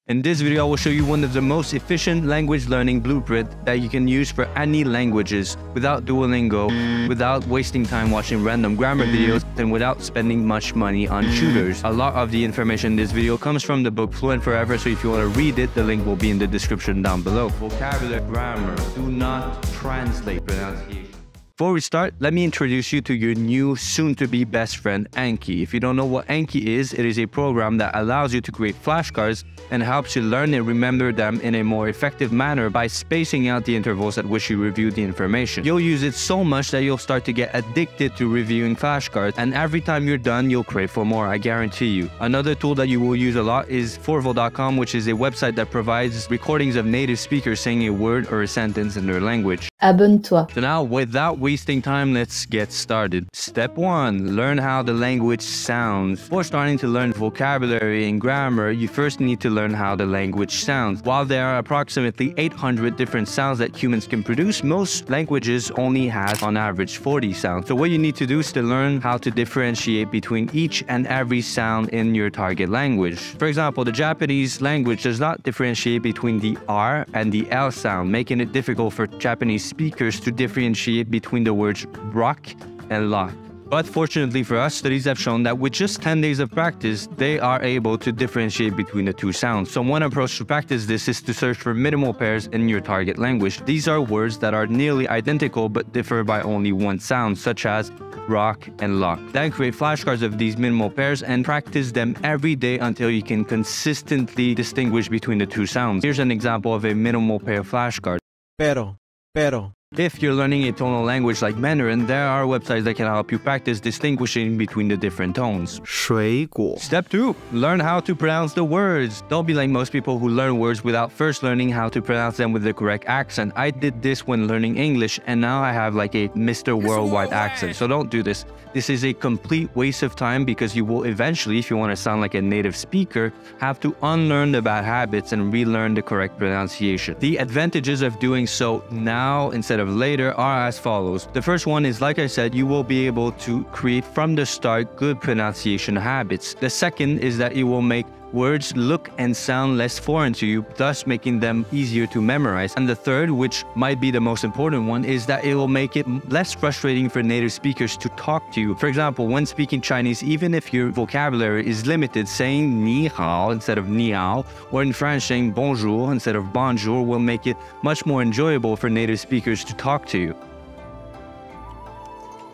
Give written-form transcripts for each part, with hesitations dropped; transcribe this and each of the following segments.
In this video, I will show you one of the most efficient language learning blueprint that you can use for any languages without Duolingo, without wasting time watching random grammar videos, and without spending much money on tutors. A lot of the information in this video comes from the book Fluent Forever, so if you want to read it, the link will be in the description down below. Vocabulary, grammar, do not translate pronunciation. Before we start, let me introduce you to your new soon-to-be best friend, Anki. If you don't know what Anki is, it is a program that allows you to create flashcards and helps you learn and remember them in a more effective manner by spacing out the intervals at which you review the information. You'll use it so much that you'll start to get addicted to reviewing flashcards, and every time you're done, you'll crave for more, I guarantee you. Another tool that you will use a lot is forval.com, which is a website that provides recordings of native speakers saying a word or a sentence in their language. Abonne-toi. So now, without wasting time, let's get started. Step 1. Learn how the language sounds. Before starting to learn vocabulary and grammar, you first need to learn how the language sounds. While there are approximately 800 different sounds that humans can produce, most languages only have on average 40 sounds. So what you need to do is to learn how to differentiate between each and every sound in your target language. For example, the Japanese language does not differentiate between the R and the L sound, making it difficult for Japanese speakers to differentiate between the words rock and lock. But fortunately for us, studies have shown that with just 10 days of practice, they are able to differentiate between the two sounds. So one approach to practice this is to search for minimal pairs in your target language. These are words that are nearly identical but differ by only one sound, such as rock and lock. Then create flashcards of these minimal pairs and practice them every day until you can consistently distinguish between the two sounds. Here's an example of a minimal pair flashcard. Pero. If you're learning a tonal language like Mandarin, there are websites that can help you practice distinguishing between the different tones. 水果. Step 2. Learn how to pronounce the words. Don't be like most people who learn words without first learning how to pronounce them with the correct accent. I did this when learning English, and now I have like a Mr. Worldwide accent. So don't do this. This is a complete waste of time because you will eventually, if you want to sound like a native speaker, have to unlearn the bad habits and relearn the correct pronunciation. The advantages of doing so now instead of later are as follows. The first one is, like I said, you will be able to create from the start good pronunciation habits. The second is that it will make words look and sound less foreign to you, thus making them easier to memorize. And the third, which might be the most important one, is that it will make it less frustrating for native speakers to talk to you. For example, when speaking Chinese, even if your vocabulary is limited, saying ni hao instead of ni hao, or in French saying bonjour instead of bonjour will make it much more enjoyable for native speakers to talk to you.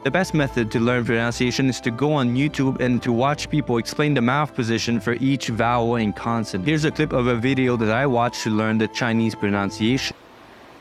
The best method to learn pronunciation is to go on YouTube and to watch people explain the mouth position for each vowel and consonant. Here's a clip of a video that I watched to learn the Chinese pronunciation.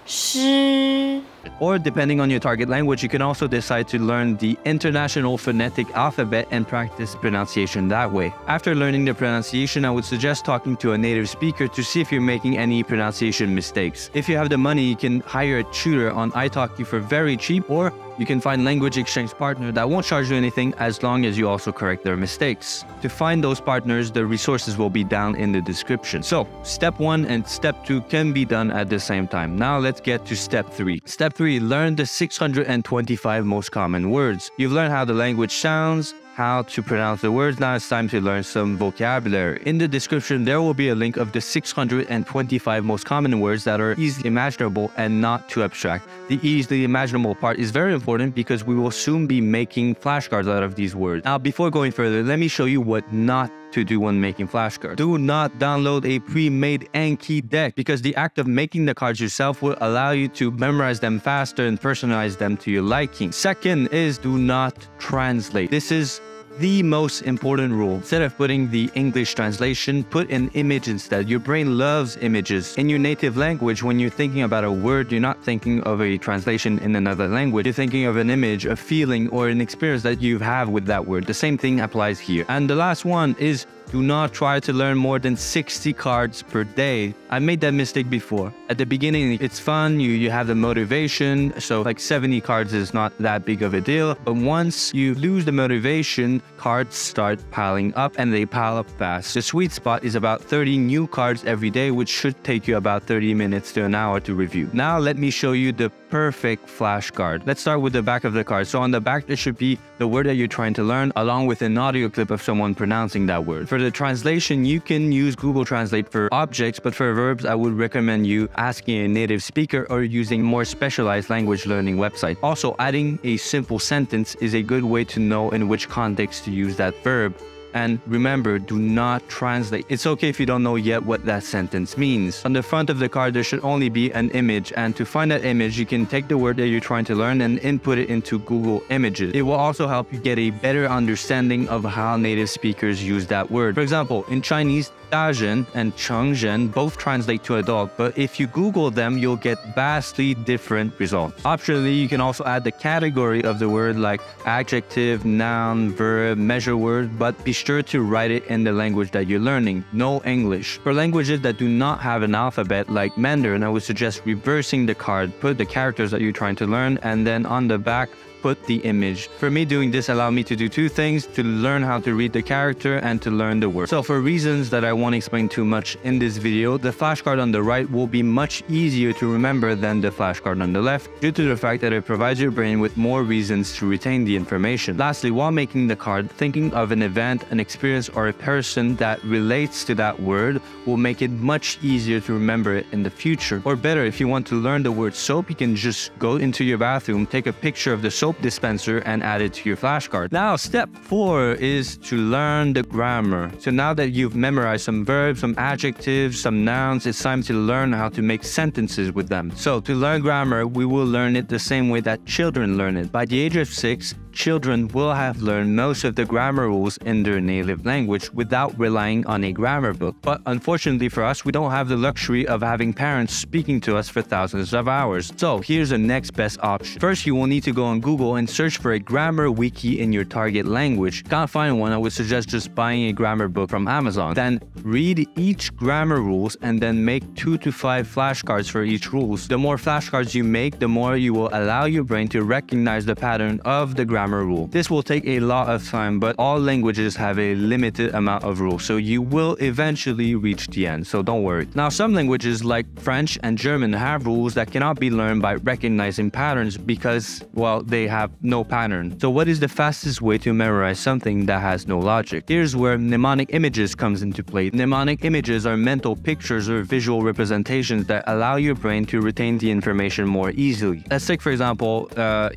诗 Or depending on your target language, you can also decide to learn the International Phonetic Alphabet and practice pronunciation that way. After learning the pronunciation, I would suggest talking to a native speaker to see if you're making any pronunciation mistakes. If you have the money, you can hire a tutor on italki for very cheap, or you can find language exchange partner that won't charge you anything as long as you also correct their mistakes. To find those partners, the resources will be down in the description. So, step 1 and step 2 can be done at the same time. Now let's get to step 3. Step 3. Learn the 625 most common words. You've learned how the language sounds, how to pronounce the words. Now it's time to learn some vocabulary. In the description, there will be a link of the 625 most common words that are easily imaginable and not too abstract. The easily imaginable part is very important because we will soon be making flashcards out of these words. Now, before going further, let me show you what not to do when making flashcards. Do not download a pre-made Anki deck because the act of making the cards yourself will allow you to memorize them faster and personalize them to your liking. Second is do not translate. This is the most important rule. Instead of putting the English translation, put an image instead. Your brain loves images. In your native language, when you're thinking about a word, you're not thinking of a translation in another language. You're thinking of an image, a feeling, or an experience that you have with that word. The same thing applies here. And the last one is do not try to learn more than 60 cards per day. I made that mistake before. At the beginning, it's fun, you have the motivation, so like 70 cards is not that big of a deal. But once you lose the motivation, cards start piling up and they pile up fast. The sweet spot is about 30 new cards every day, which should take you about 30 minutes to an hour to review. Now let me show you the perfect flashcard. Let's start with the back of the card. So on the back, there should be the word that you're trying to learn along with an audio clip of someone pronouncing that word. For For the translation, you can use Google Translate for objects, but for verbs, I would recommend you asking a native speaker or using more specialized language learning website. Also, adding a simple sentence is a good way to know in which context to use that verb. And remember, do not translate. It's okay if you don't know yet what that sentence means. On the front of the card, there should only be an image, and to find that image, you can take the word that you're trying to learn and input it into Google Images. It will also help you get a better understanding of how native speakers use that word. For example, in Chinese, 大人 and 成人 both translate to adult, but if you Google them, you'll get vastly different results. Optionally, you can also add the category of the word like adjective, noun, verb, measure word, but be sure to write it in the language that you're learning, no English. For languages that do not have an alphabet like Mandarin, I would suggest reversing the card, put the characters that you're trying to learn, and then on the back, put the image. For me, doing this allowed me to do two things: to learn how to read the character and to learn the word. So for reasons that I won't explain too much in this video, the flashcard on the right will be much easier to remember than the flashcard on the left, due to the fact that it provides your brain with more reasons to retain the information. Lastly, while making the card, thinking of an event, an experience, or a person that relates to that word will make it much easier to remember it in the future. Or better, if you want to learn the word soap, you can just go into your bathroom, take a picture of the soap dispenser and add it to your flashcard. Now, step 4 is to learn the grammar. So now that you've memorized some verbs, some adjectives, some nouns, it's time to learn how to make sentences with them. So to learn grammar, we will learn it the same way that children learn it. By the age of 6, children will have learned most of the grammar rules in their native language without relying on a grammar book. But unfortunately for us, we don't have the luxury of having parents speaking to us for thousands of hours. So here's the next best option. First, you will need to go on Google and search for a grammar wiki in your target language. Can't find one, I would suggest just buying a grammar book from Amazon. Then read each grammar rules and then make 2 to 5 flashcards for each rules. The more flashcards you make, the more you will allow your brain to recognize the pattern of the grammar rule. This will take a lot of time, but all languages have a limited amount of rules, so you will eventually reach the end, so don't worry. Now, some languages like French and German have rules that cannot be learned by recognizing patterns because, well, they have no pattern. So what is the fastest way to memorize something that has no logic? Here's where mnemonic images comes into play. Mnemonic images are mental pictures or visual representations that allow your brain to retain the information more easily. Let's take, for example,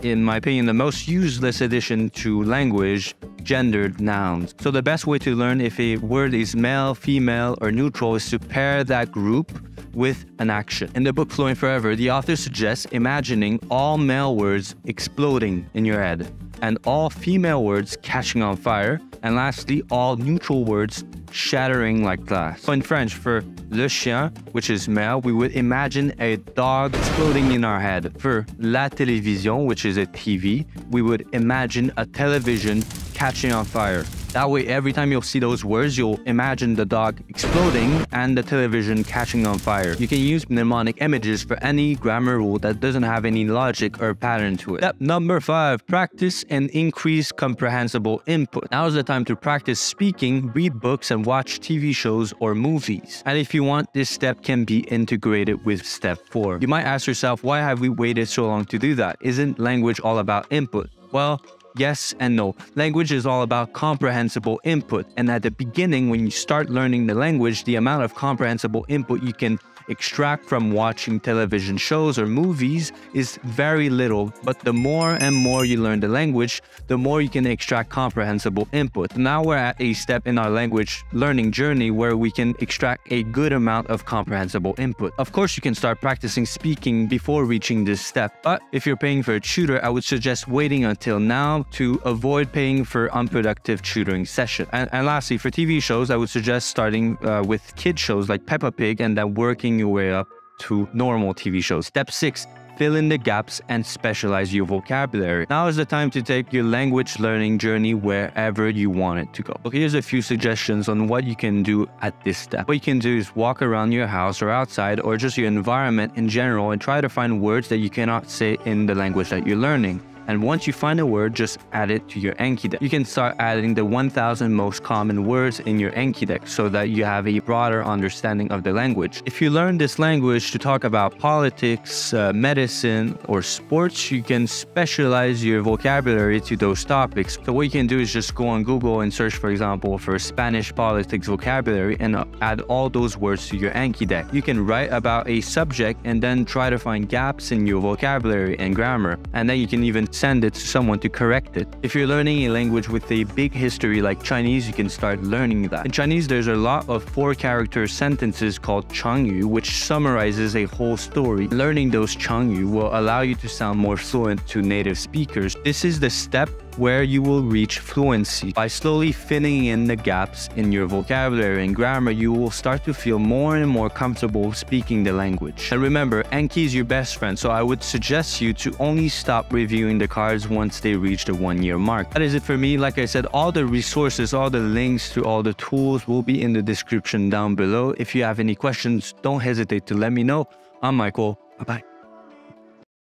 in my opinion, the most useless addition to language, gendered nouns. So the best way to learn if a word is male, female, or neutral is to pair that group with an action. In the book Flowing Forever, the author suggests imagining all male words exploding in your head, and all female words catching on fire, and lastly, all neutral words shattering like glass. So in French, for le chien, which is male, we would imagine a dog exploding in our head. For la télévision, which is a TV, we would imagine a television catching on fire. That way, every time you'll see those words, you'll imagine the dog exploding and the television catching on fire. You can use mnemonic images for any grammar rule that doesn't have any logic or pattern to it. Step number 5, practice and increase comprehensible input. Now is the time to practice speaking, read books, and watch TV shows or movies. And if you want, this step can be integrated with step 4. You might ask yourself, why have we waited so long to do that? Isn't language all about input? Well, yes and no. Language is all about comprehensible input. And at the beginning, when you start learning the language, the amount of comprehensible input you can extract from watching television shows or movies is very little. But the more and more you learn the language, the more you can extract comprehensible input. Now we're at a step in our language learning journey where we can extract a good amount of comprehensible input. Of course, you can start practicing speaking before reaching this step. But if you're paying for a tutor, I would suggest waiting until now to avoid paying for unproductive tutoring session. And lastly, for TV shows, I would suggest starting with kid shows like Peppa Pig and then working your way up to normal TV shows. Step 6, fill in the gaps and specialize your vocabulary. Now is the time to take your language learning journey wherever you want it to go. Okay, here's a few suggestions on what you can do at this step. What you can do is walk around your house or outside or just your environment in general and try to find words that you cannot say in the language that you're learning. And once you find a word, just add it to your Anki deck. You can start adding the 1000 most common words in your Anki deck so that you have a broader understanding of the language. If you learn this language to talk about politics, medicine, or sports, you can specialize your vocabulary to those topics. So what you can do is just go on Google and search, for example, for Spanish politics vocabulary and add all those words to your Anki deck. You can write about a subject and then try to find gaps in your vocabulary and grammar, and then you can even send it to someone to correct it. If you're learning a language with a big history like Chinese, you can start learning that. In Chinese, there's a lot of 4-character sentences called changyu, which summarizes a whole story. Learning those changyu will allow you to sound more fluent to native speakers. This is the step where you will reach fluency. By slowly filling in the gaps in your vocabulary and grammar, you will start to feel more and more comfortable speaking the language. And remember, Anki is your best friend, so I would suggest you to only stop reviewing the cards once they reach the 1-year mark. That is it for me. Like I said, all the resources, all the links to all the tools will be in the description down below. If you have any questions, don't hesitate to let me know. I'm Michael. Bye-bye.